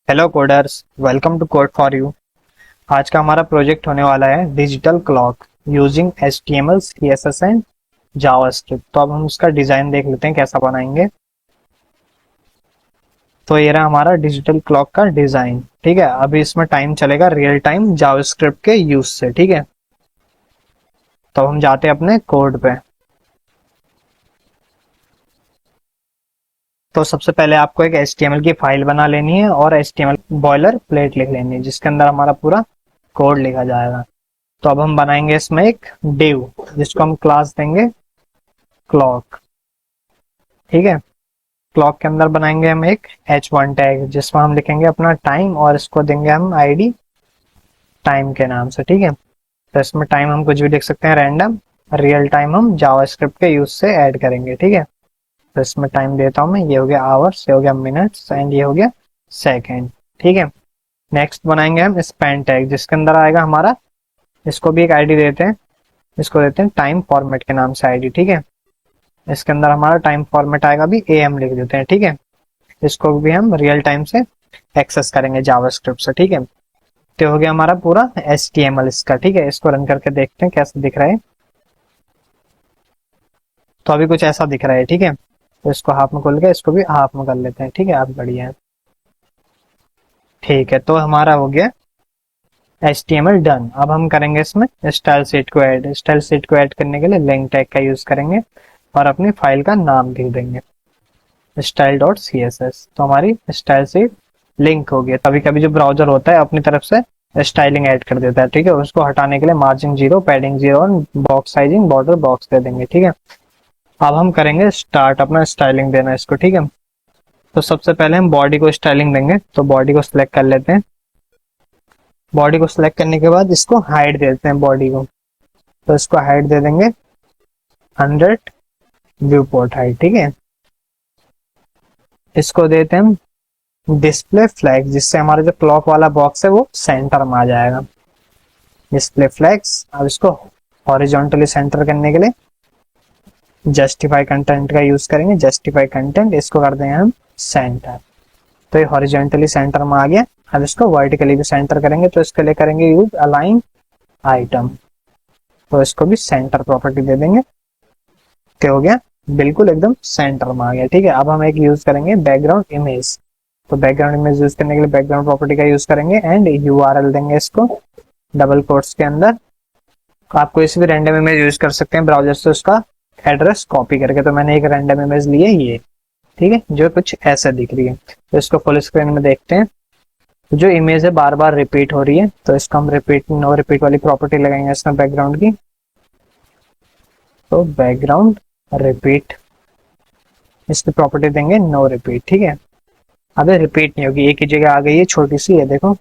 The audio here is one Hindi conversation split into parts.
Hello coders, welcome to Code for You. आज का हमारा प्रोजेक्ट होने वाला है digital clock using HTML, CSS and JavaScript. तो अब हम उसका डिजाइन देख लेते हैं कैसा बनाएंगे। तो ये रहा हमारा डिजिटल क्लॉक का डिजाइन। ठीक है, अभी इसमें टाइम चलेगा रियल टाइम जावास्क्रिप्ट के यूज से। ठीक है, तो हम जाते हैं अपने कोड पे। तो सबसे पहले आपको एक HTML की फाइल बना लेनी है और HTML बॉयलर प्लेट लिख लेनी है जिसके अंदर हमारा पूरा कोड लिखा जाएगा। तो अब हम बनाएंगे इसमें एक डिव जिसको हम क्लास देंगे क्लॉक। ठीक है, क्लॉक के अंदर बनाएंगे हम एक H1 टैग जिसमें हम लिखेंगे अपना टाइम और इसको देंगे हम आईडी टाइम के नाम से। ठीक है, तो इसमें टाइम हम कुछ भी लिख सकते हैं रैंडम, रियल टाइम हम जावास्क्रिप्ट के यूज से ऐड करेंगे। ठीक है, तो इसमें टाइम देता हूं मैं, ये हो गया आवर्स, ये हो गया मिनट्स एंड ये हो गया सेकेंड। ठीक है, नेक्स्ट बनाएंगे हम स्पैन टैग जिसके अंदर आएगा हमारा, इसको भी एक आईडी देते हैं, इसको देते हैं टाइम फॉर्मेट के नाम से आईडी। ठीक है, इसके अंदर हमारा टाइम फॉर्मेट आएगा भी AM लिख देते हैं। ठीक है, इसको भी हम रियल टाइम से एक्सेस करेंगे जावास्क्रिप्ट से। ठीक है, तो हो गया हमारा पूरा HTML इसका। ठीक है, इसको रन करके देखते हैं कैसा दिख रहा है। तो अभी कुछ ऐसा दिख रहा है। ठीक है, तो इसको हाफ में खोल के इसको भी हाफ में कर लेते हैं। ठीक है, आप बढ़िया है। ठीक है, तो हमारा हो गया HTML डन। अब हम करेंगे इसमें स्टाइल शीट को ऐड। स्टाइल शीट को ऐड करने के लिए लिंक टैग का यूज करेंगे और अपनी फाइल का नाम लिख देंगे style.css। तो हमारी स्टाइल शीट लिंक हो गया। कभी कभी जो ब्राउजर होता है अपनी तरफ से स्टाइलिंग ऐड कर देता है। ठीक है, उसको हटाने के लिए मार्जिन 0, पैडिंग 0 और बॉक्स साइजिंग बॉर्डर बॉक्स दे देंगे। ठीक है, अब हम करेंगे स्टार्ट अपना स्टाइलिंग देना इसको। ठीक है, तो सबसे पहले हम बॉडी को स्टाइलिंग देंगे। तो बॉडी को सिलेक्ट कर लेते हैं। बॉडी को सिलेक्ट करने के बाद इसको हाइड देते हैं बॉडी को। तो इसको हाइड दे देंगे 100 व्यू पोर्ट हाइट। ठीक है, इसको देते हैं हम डिस्प्ले फ्लैग जिससे हमारा जो क्लॉक वाला बॉक्स है वो सेंटर में आ जाएगा। डिस्प्ले फ्लैग्स, अब इसको हॉरिजॉन्टली सेंटर करने के लिए जस्टिफाई कंटेंट का यूज करेंगे। जस्टिफाई कंटेंट, इसको कर देंगे हम सेंटर। तो ये हॉरिजॉन्टली सेंटर में आ गया। अब इसको वर्टिकली भी सेंटर करेंगे, तो इसके लिए करेंगे यूज अलाइन आइटम। तो इसको भी सेंटर प्रॉपर्टी दे देंगे। क्या हो गया, बिल्कुल एकदम सेंटर में आ गया। ठीक है, अब हम एक यूज करेंगे बैकग्राउंड इमेज। तो बैकग्राउंड इमेज यूज करने के लिए बैकग्राउंड प्रॉपर्टी का यूज करेंगे एंड URL देंगे इसको डबल कोट्स के अंदर। आप कोई सी भी रैंडम इमेज यूज कर सकते हैं ब्राउजर से उसका एड्रेस कॉपी करके। तो मैंने एक रैंडम इमेज ली है ये। ठीक है, जो कुछ ऐसा दिख रही है। तो इसको फुल स्क्रीन में देखते हैं। जो इमेज है बार बार रिपीट हो रही है, तो इसको हम रिपीट नो रिपीट वाली प्रॉपर्टी लगाएंगे इसमें बैकग्राउंड की। तो बैकग्राउंड रिपीट, इसकी प्रॉपर्टी देंगे नो रिपीट। ठीक है, अब रिपीट नहीं होगी, एक ही जगह आ गई है छोटी सी है देखो।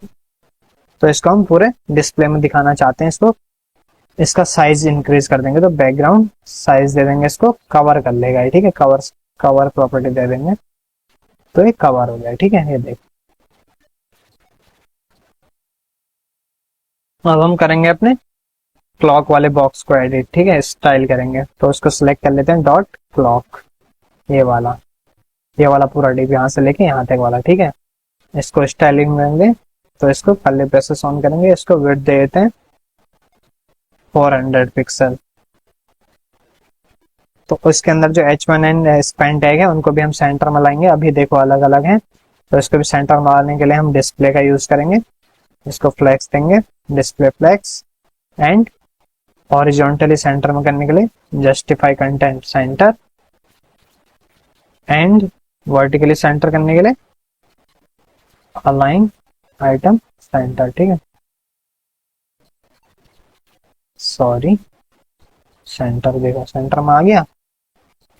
तो इसको हम पूरे डिस्प्ले में दिखाना चाहते हैं इसको, इसका साइज इंक्रीज कर देंगे। तो बैकग्राउंड साइज दे देंगे, इसको कवर कर लेगा। ठीक है, कवर कवर प्रॉपर्टी दे देंगे, तो ये कवर हो गया। ठीक है, ये देख। अब हम करेंगे अपने क्लॉक वाले बॉक्स को एडिट। ठीक है, स्टाइल करेंगे। तो उसको सिलेक्ट कर लेते हैं डॉट क्लॉक, ये वाला पूरा डिप यहाँ से लेके यहाँ तक वाला। ठीक है, इसको स्टाइलिंग देंगे। तो इसको कर्ली ब्रेसेस ऑन करेंगे, इसको विड्थ दे देते हैं 400 पिक्सल। तो उसके अंदर जो H1 एंड स्पैन टैग है उनको भी हम सेंटर में लाएंगे। अभी देखो अलग अलग हैं, तो इसको भी सेंटर में लाने के लिए हम डिस्प्ले का यूज करेंगे। इसको फ्लैक्स देंगे, display flex and horizontally centre में करने के लिए justify content centre and vertically centre करने के लिए अलाइन आइटम सेंटर। ठीक है, सॉरी, सेंटर देखो सेंटर में आ गया।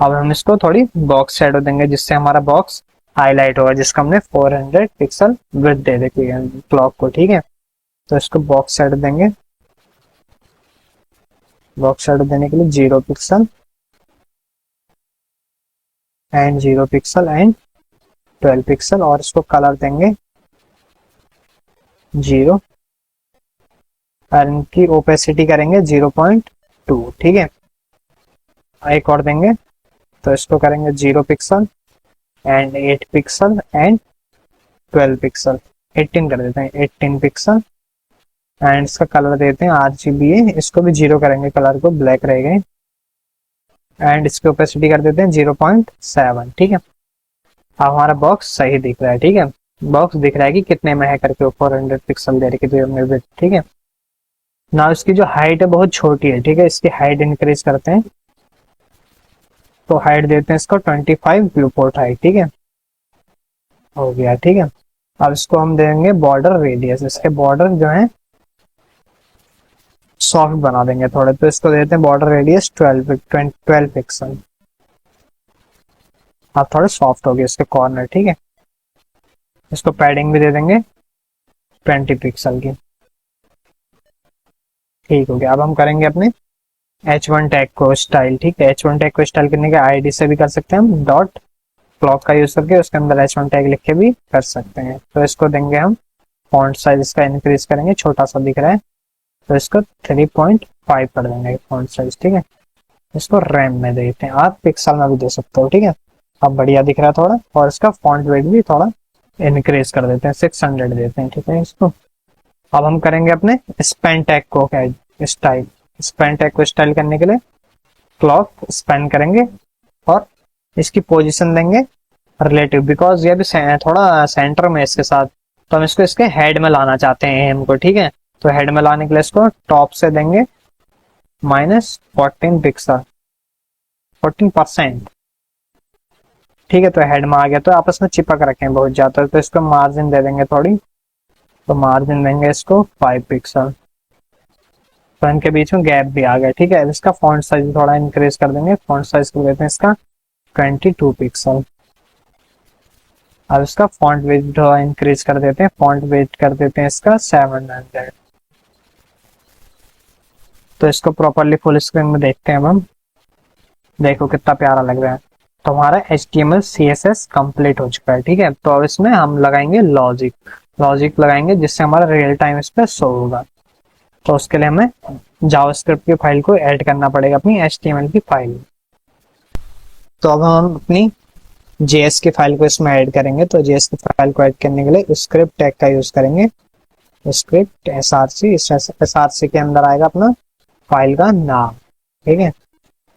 अब हम इसको थोड़ी बॉक्स शेडो देंगे जिससे हमारा बॉक्स हाईलाइट होगा, जिसका हमने 400 पिक्सल विड्थ दे रखी है क्लॉक को। ठीक है, तो इसको बॉक्स शेडो देंगे। बॉक्स शेडो देने के लिए 0 pixel and 0 pixel and 12 pixel और इसको कलर देंगे 0 और इनकी ओपेसिटी करेंगे 0.2। ठीक है, एक और देंगे। तो इसको करेंगे 0 pixel and 8 pixel and 12 pixel. 18 कर देते हैं, 18 पिक्सल। एंड इसका कलर देते हैं RGBA, इसको भी 0 करेंगे, कलर को ब्लैक रहेगा। एंड इसकी ओपेसिटी कर देते हैं 0.7। ठीक है, अब हमारा बॉक्स सही दिख रहा है। ठीक है, बॉक्स दिख रहा है कि कितने में है करके, 400 पिक्सल दे रखी है। ठीक है, ना इसकी जो हाइट है बहुत छोटी है। ठीक है, इसकी हाइट इंक्रीज करते हैं, तो हाइट देते हैं इसको 25 व्यू पोर्ट हाइट। ठीक है, हो गया। ठीक है, अब इसको हम देंगे बॉर्डर रेडियस, इसके बॉर्डर जो है सॉफ्ट बना देंगे थोड़े, तो इसको देते हैं बॉर्डर रेडियस 12 पिक्सल। अब थोड़े सॉफ्ट हो गए इसके कॉर्नर। ठीक है, इसको पैडिंग भी दे देंगे 20 पिक्सल की। ठीक हो गया। अब हम करेंगे अपने H1 टैग को स्टाइल। ठीक है, H1 टैग को स्टाइल करने के ID से भी कर सकते हैं हम, डॉट क्लॉक का यूज करके उसके अंदर H1 टैग लिख के भी कर सकते हैं। तो इसको देंगे हम फॉन्ट साइज, इसका इंक्रीज करेंगे, छोटा सा दिख रहा है तो इसको 3.5 कर देंगे फॉन्ट साइज। ठीक है, इसको रैम में देते हैं, आप पिक्सल में भी दे सकते हो। ठीक है, अब बढ़िया दिख रहा है थोड़ा, और इसका फॉन्ट वेट भी थोड़ा इंक्रीज कर देते हैं, 600 देते हैं। ठीक है, इसको अब हम करेंगे अपने स्पेन टैग को स्टाइल। स्पेन टैग को स्टाइल करने के लिए क्लॉक स्पेन करेंगे और इसकी पोजीशन देंगे रिलेटिव, बिकॉज ये भी थोड़ा सेंटर में इसके साथ, तो हम इसको इसके हेड में लाना चाहते हैं हमको। ठीक है, तो हेड में लाने के लिए इसको टॉप से देंगे -14 पिक्सल, 14%। ठीक है, तो हेड में आ गया, तो आपस में चिपक रखे हैं बहुत ज्यादा, तो इसको मार्जिन दे देंगे थोड़ी, तो मार्जिन देंगे इसको 5 पिक्सल, तो इनके बीच में गैप भी आ गया। ठीक है, इसका फॉन्ट साइज थोड़ा इंक्रीज कर देंगे, फॉन्ट साइज कर देते हैं इसका 22 पिक्सल। अब इसका फॉन्ट वेट थोड़ा इंक्रीज कर देते हैं, फॉन्ट वेट कर देते हैं इसका 700। तो इसको प्रॉपरली फुल स्क्रीन में देखते हैं अब हम, देखो कितना प्यारा लग रहा है। तो हमारा HTML CSS कंप्लीट हो चुका है। ठीक है, तो अब इसमें हम लगाएंगे लॉजिक लगाएंगे, जिससे हमारा रियल टाइम इस पर शो होगा। तो उसके लिए हमें जावास्क्रिप्ट की फाइल को ऐड करना पड़ेगा अपनी HTML की फाइल। तो अब हम अपनी JS की फाइल को इसमें ऐड करेंगे। तो JS की फाइल को ऐड करने के लिए स्क्रिप्ट टैग का यूज करेंगे, स्क्रिप्ट SRC के अंदर आएगा अपना फाइल का नाम। ठीक है,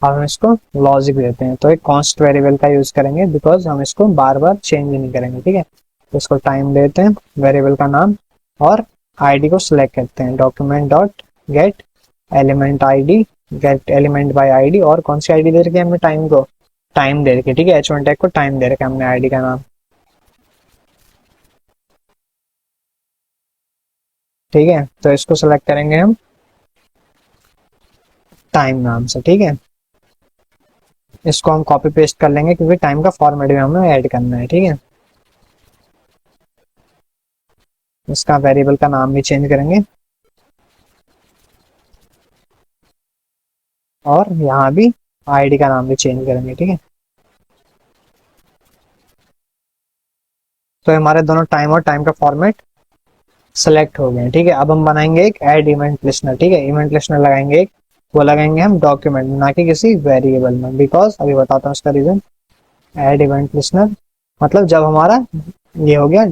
अब हम इसको लॉजिक देते हैं, तो एक कॉन्स्ट वेरिएबल का यूज करेंगे, बिकॉज हम इसको बार बार चेंज नहीं करेंगे। ठीक है, तो इसको टाइम देते हैं, वेरिएबल का नाम, और ID को सिलेक्ट करते हैं, document dot gate element ID, gate element by ID, और कौन सी ID दे रखी है हमने, टाइम को टाइम दे रखी है। ठीक है, H1 टैग को टाइम दे रखा है हमने, ID का नाम। ठीक है, तो इसको सिलेक्ट करेंगे हम टाइम नाम से। ठीक है, इसको हम कॉपी पेस्ट कर लेंगे, क्योंकि टाइम का फॉर्मेट भी हमें ऐड करना है। ठीक है, इसका वेरिएबल का नाम भी चेंज करेंगे, और यहाँ भी ID का नाम भी चेंज करेंगे। ठीक है, तो हमारे दोनों टाइम और टाइम का फॉर्मेट सेलेक्ट हो गए। ठीक है, अब हम बनाएंगे एक ऐड इवेंट लिस्टनर। ठीक है, इवेंट लिस्टनर लगाएंगे एक, वो लगाएंगे हम डॉक्यूमेंट में, ना कि किसी वेरिएबल में, बिकॉज अभी बताता हूँ इसका रीजन। ऐड इवेंट लिस्टनर मतलब जब हमारा ये हो गया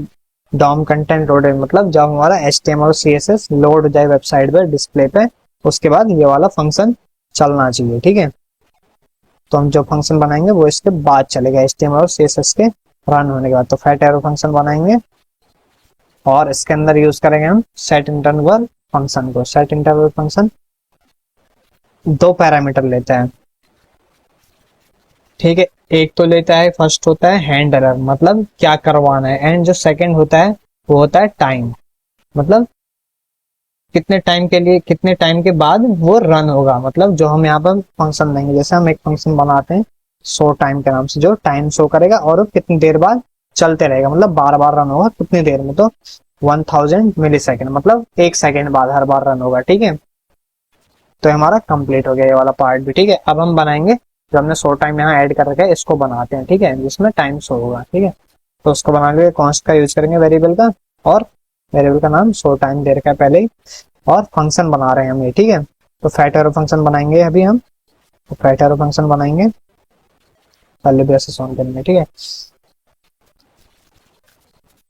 डॉम कंटेंट लोडेड, मतलब जब हमारा HTML और CSS लोड हो जाए वेबसाइट पे डिस्प्ले पे, उसके बाद ये वाला फंक्शन चलना चाहिए। ठीक है, तो हम जो फंक्शन बनाएंगे वो इसके बाद चलेगा, HTML और CSS के रन होने के बाद। तो फैट एरो फंक्शन बनाएंगे, और इसके अंदर यूज करेंगे हम सेट इंटरवल फंक्शन को। सेट इंटरवल फंक्शन 2 पैरामीटर लेता है। ठीक है, एक तो लेता है, फर्स्ट होता है हैंडलर, मतलब क्या करवाना है, एंड जो सेकंड होता है वो होता है टाइम, मतलब कितने टाइम के लिए, कितने टाइम के बाद वो रन होगा, मतलब जो हम यहाँ पर फंक्शन देंगे। जैसे हम एक फंक्शन बनाते हैं शो टाइम के नाम से, जो टाइम शो करेगा और वो कितनी देर बाद चलते रहेगा, मतलब बार बार रन होगा कितनी देर में, तो 1000 मिली सेकेंड, मतलब 1 सेकेंड बाद हर बार रन होगा। ठीक है, तो हमारा कंप्लीट हो गया ये वाला पार्ट भी। ठीक है, अब हम बनाएंगे जो हमने शो टाइम यहाँ ऐड कर रखा है, इसको बनाते हैं। ठीक है, जिसमें टाइम शो होगा। ठीक है, तो उसको बनाने के लिए कॉन्स्ट का यूज करेंगे वेरिएबल का, और वेरिएबल का नाम शो टाइम दे रखा है पहले ही, और फंक्शन बना रहे हैं हम ये। ठीक है, तो फैट एरो फंक्शन बनाएंगे अभी हम, तो फैट एरो फंक्शन बनाएंगे पहले ब्रशेस ऑन करने। ठीक है,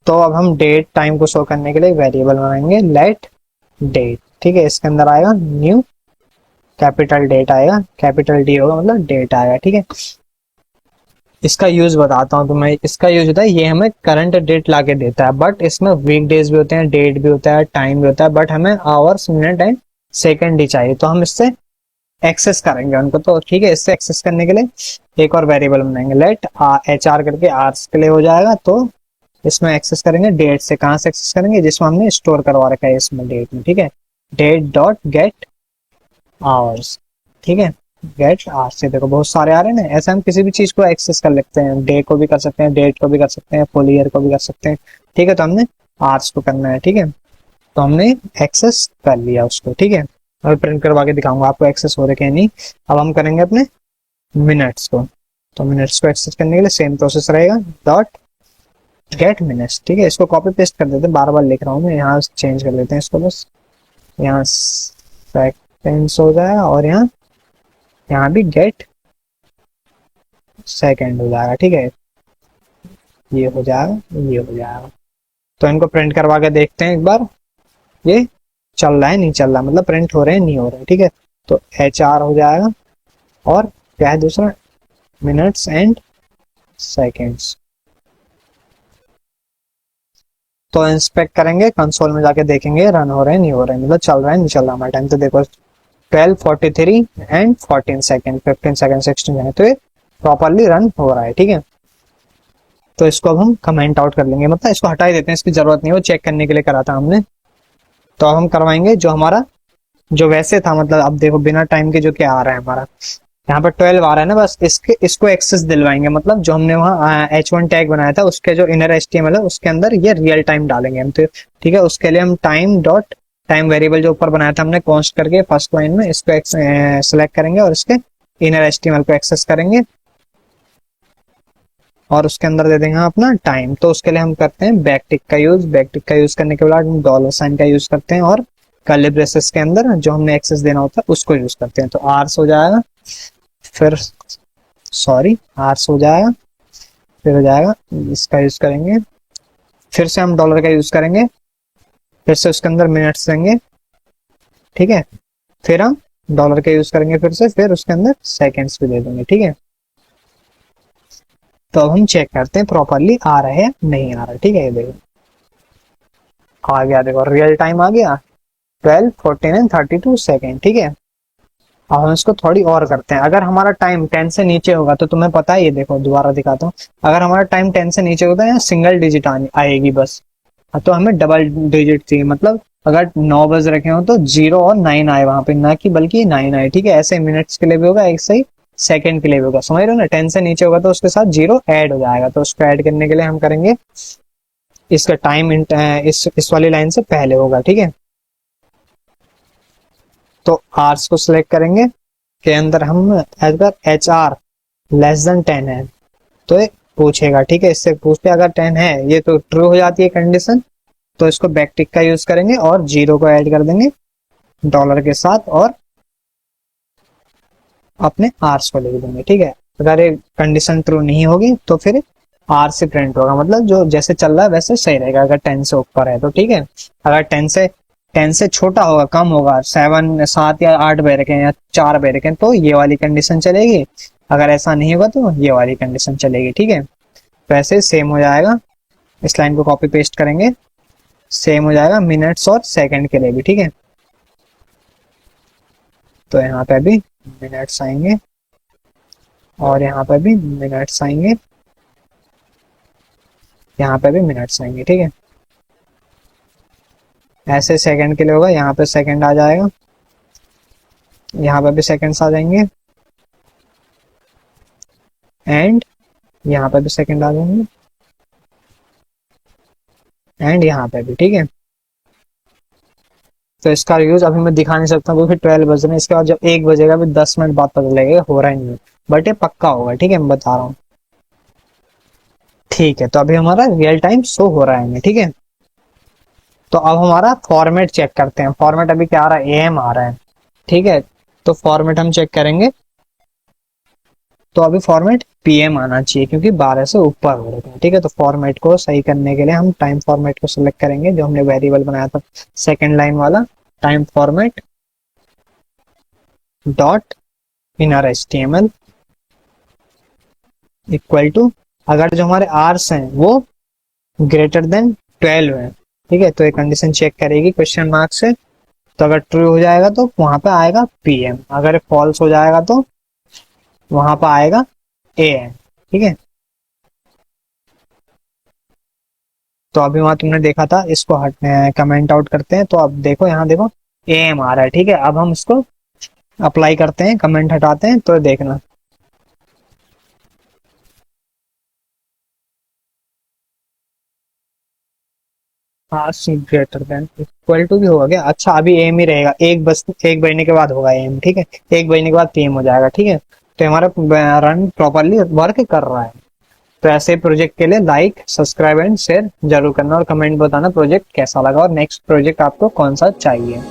तो अब हम डेट टाइम को शो करने के लिए वेरिएबल बनाएंगे लेट डेट। ठीक है, इसके अंदर आएगा न्यू कैपिटल डेट आएगा, कैपिटल डी होगा मतलब डेट आएगा। ठीक है, इसका यूज बताता हूँ तुम्हें। इसका यूज होता है, ये हमें करंट डेट ला के देता है, बट इसमें वीक डेज भी होते हैं, डेट भी होता है, टाइम भी होता है, बट हमें आवर्स मिनट एंड सेकंड ही चाहिए। तो हम इससे एक्सेस करेंगे उनको। तो ठीक है, इससे एक्सेस करने के लिए एक और वेरिएबल बनाएंगे लेट एच आर करके, आर्स के लिए हो जाएगा। तो इसमें एक्सेस करेंगे डेट से। कहाँ से एक्सेस करेंगे? जिसमें हमने स्टोर करवा रखा है इसमें डेट में। ठीक है, डेट डॉट गेट आवर्स। ठीक है, गेट आवर्स से देखो बहुत सारे आ रहे हैं ना, ऐसे हम किसी भी चीज को एक्सेस कर लेते हैं। डे को भी कर सकते हैं, डेट को भी कर सकते हैं, फुल ईयर को भी कर सकते हैं। ठीक है, तो हमने आवर्स को करना है। ठीक है, तो हमने एक्सेस कर लिया उसको। ठीक है, अभी प्रिंट करवा के दिखाऊंगा आपको एक्सेस हो रखे हैं नहीं। अब हम करेंगे अपने मिनट्स को। तो मिनट्स को एक्सेस करने के लिए सेम प्रोसेस रहेगा, डॉट गेट मिनट्स। ठीक है, इसको कॉपी पेस्ट कर देते हैं, बार बार लिख रहा हूँ मैं, यहाँ चेंज कर लेते हैं इसको बस। यहाँ सेकेंड्स हो जाएगा और यहाँ भी गेट सेकेंड हो जाएगा। ठीक है, ये हो जाएगा, ये हो जाएगा। तो इनको प्रिंट करवा के देखते हैं एक बार, ये चल रहा है नहीं चल रहा, मतलब प्रिंट हो रहे हैं नहीं हो रहे हैं। ठीक है, तो एच आर हो जाएगा और क्या है दूसरा, मिनट्स एंड सेकेंड्स। तो इंस्पेक्ट करेंगे, कंसोल में जाके देखेंगे रन हो रहे हैं नहीं हो रहे हैं, मतलब चल रहा है नहीं चल रहा हमारा टाइम। तो देखो 12:43 एंड 14 सेकेंड, 15 सेकेंड, 16 सेकेंड, तो ये प्रॉपरली रन हो रहा है। ठीक है, तो इसको अब हम कमेंट आउट कर लेंगे, मतलब इसको हटा ही देते हैं, इसकी जरूरत नहीं है, वो चेक करने के लिए करा था हमने। तो अब हम करवाएंगे जो हमारा जो वैसे था, मतलब अब देखो बिना टाइम के जो क्या आ रहा है हमारा, यहाँ पर 12 आ रहा है ना, बस इसको एक्सेस दिलवाएंगे। मतलब जो हमने वहाँ H1 टैग बनाया था उसके जो इनर HTML है उसके अंदर ये रियल टाइम डालेंगे हम। तो ठीक है, उसके लिए हम टाइम डॉट टाइम वेरिएबल जो ऊपर बनाया था हमने कॉन्स्ट करके फर्स्ट लाइन में, इसको सिलेक्ट करेंगे और इसके इनर HTML को एक्सेस करेंगे और उसके अंदर दे देंगे अपना टाइम। तो उसके लिए हम करते हैं बैकटिक का यूज। बैकटिक का यूज करने के बाद हम डॉलर साइन का यूज करते हैं और कर्ली ब्रेसेस के अंदर जो हमने एक्सेस देना होता है उसको यूज करते हैं। तो आर्स हो जाएगा, फिर सॉरी आर्स हो जाएगा, फिर हो जाएगा इसका यूज करेंगे, फिर से हम डॉलर का यूज करेंगे, फिर से उसके अंदर मिनट्स देंगे। ठीक है, फिर हम डॉलर का यूज करेंगे फिर से, फिर उसके अंदर सेकेंड्स भी दे देंगे। ठीक है, तो अब हम चेक करते हैं प्रॉपरली आ रहा है नहीं आ रहा। ठीक है, ये देखो आ गया, देखो रियल टाइम आ गया 12, 14 एंड 32 सेकेंड। ठीक है, अब हम इसको थोड़ी और करते हैं। अगर हमारा टाइम 10 से नीचे होगा तो तुम्हें पता है, ये देखो दोबारा दिखाता हूँ, अगर हमारा टाइम 10 से नीचे होता है यहाँ सिंगल डिजिट आएगी बस। तो हमें डबल डिजिट चाहिए, मतलब अगर 9 बज रखे हो तो 0 और 9 आए वहां पे, ना कि बल्कि 9 आए। ठीक है, ऐसे मिनट्स के लिए भी होगा, एक सही सेकंड के लिए भी होगा, समझ रहे हो ना। 10 से नीचे होगा तो उसके साथ 0 ऐड हो जाएगा। तो उसको ऐड करने के लिए हम करेंगे, इसका टाइम इस वाली लाइन से पहले होगा। ठीक है, तो आर्स को सिलेक्ट करेंगे, के अंदर हम अगर एच आर लेस देन 10 है तो ये पूछेगा। ठीक है, इससे पूछते अगर 10 है ये तो ट्रू हो जाती है कंडीशन। तो इसको बैकटिक का यूज करेंगे और 0 को ऐड कर देंगे डॉलर के साथ और अपने आर्स को लिख देंगे। ठीक है, अगर ये कंडीशन ट्रू नहीं होगी तो फिर आर से प्रिंट होगा, मतलब जो जैसे चल रहा है वैसे सही रहेगा अगर 10 से ऊपर है तो। ठीक है, अगर 10 से छोटा होगा, कम होगा, 7 या 8 बज रखे या 4 बज रखे तो ये वाली कंडीशन चलेगी। अगर ऐसा नहीं होगा तो ये वाली कंडीशन चलेगी। ठीक है, वैसे सेम हो जाएगा, इस लाइन को कॉपी पेस्ट करेंगे, सेम हो जाएगा मिनट्स और सेकंड के लिए भी। ठीक है, तो यहाँ पे भी मिनट्स आएंगे और यहाँ पे भी मिनट्स आएंगे, यहाँ पे भी मिनट्स आएंगे। ठीक है, ऐसे सेकंड के लिए होगा, यहाँ पे सेकंड आ जाएगा, यहाँ पे भी सेकंड्स आ जाएंगे एंड यहाँ पे भी सेकंड आ जाएंगे एंड यहाँ पे भी। ठीक है, तो इसका यूज अभी मैं दिखा नहीं सकता क्योंकि 12 बज रहे हैं। इसके बाद जब 1 बजेगा भी 10 मिनट बाद पता लगेगा हो रहा ही नहीं, बट ये पक्का होगा। ठीक है, मैं बता रहा हूँ। ठीक है, तो अभी हमारा रियल टाइम शो हो रहा है। ठीक है, तो अब हमारा फॉर्मेट चेक करते हैं। फॉर्मेट अभी क्या आ रहा है, एम आ रहा है। ठीक है, तो फॉर्मेट हम चेक करेंगे, तो अभी फॉर्मेट पीएम आना चाहिए क्योंकि 12 से ऊपर हो रहे हैं। ठीक है, तो फॉर्मेट को सही करने के लिए हम टाइम फॉर्मेट को सिलेक्ट करेंगे जो हमने वेरिएबल बनाया था सेकेंड लाइन वाला, time format dot inner HTML equal to, अगर जो हमारे आर्स हैं वो ग्रेटर देन 12 है, ठीक है, तो एक कंडीशन चेक करेगी क्वेश्चन मार्क से, तो अगर ट्रू हो जाएगा तो वहां पे आएगा पीएम, अगर फॉल्स हो जाएगा तो वहां पे आएगा एएम। ठीक है, तो अभी वहां तुमने देखा था, इसको हट कमेंट आउट करते हैं, तो अब देखो यहाँ देखो एएम आ रहा है। ठीक है, अब हम इसको अप्लाई करते हैं, कमेंट हटाते हैं, तो देखना हाँ ग्रेटर देन इक्वल टू भी होगा क्या? अच्छा अभी एम ही रहेगा, एक बस एक बजने के बाद होगा एम। ठीक है, एक बजने के बाद पीएम हो जाएगा। ठीक है, तो हमारा रन प्रॉपरली वर्क कर रहा है। तो ऐसे प्रोजेक्ट के लिए लाइक सब्सक्राइब एंड शेयर जरूर करना और कमेंट बताना प्रोजेक्ट कैसा लगा और नेक्स्ट प्रोजेक्ट आपको कौन सा चाहिए।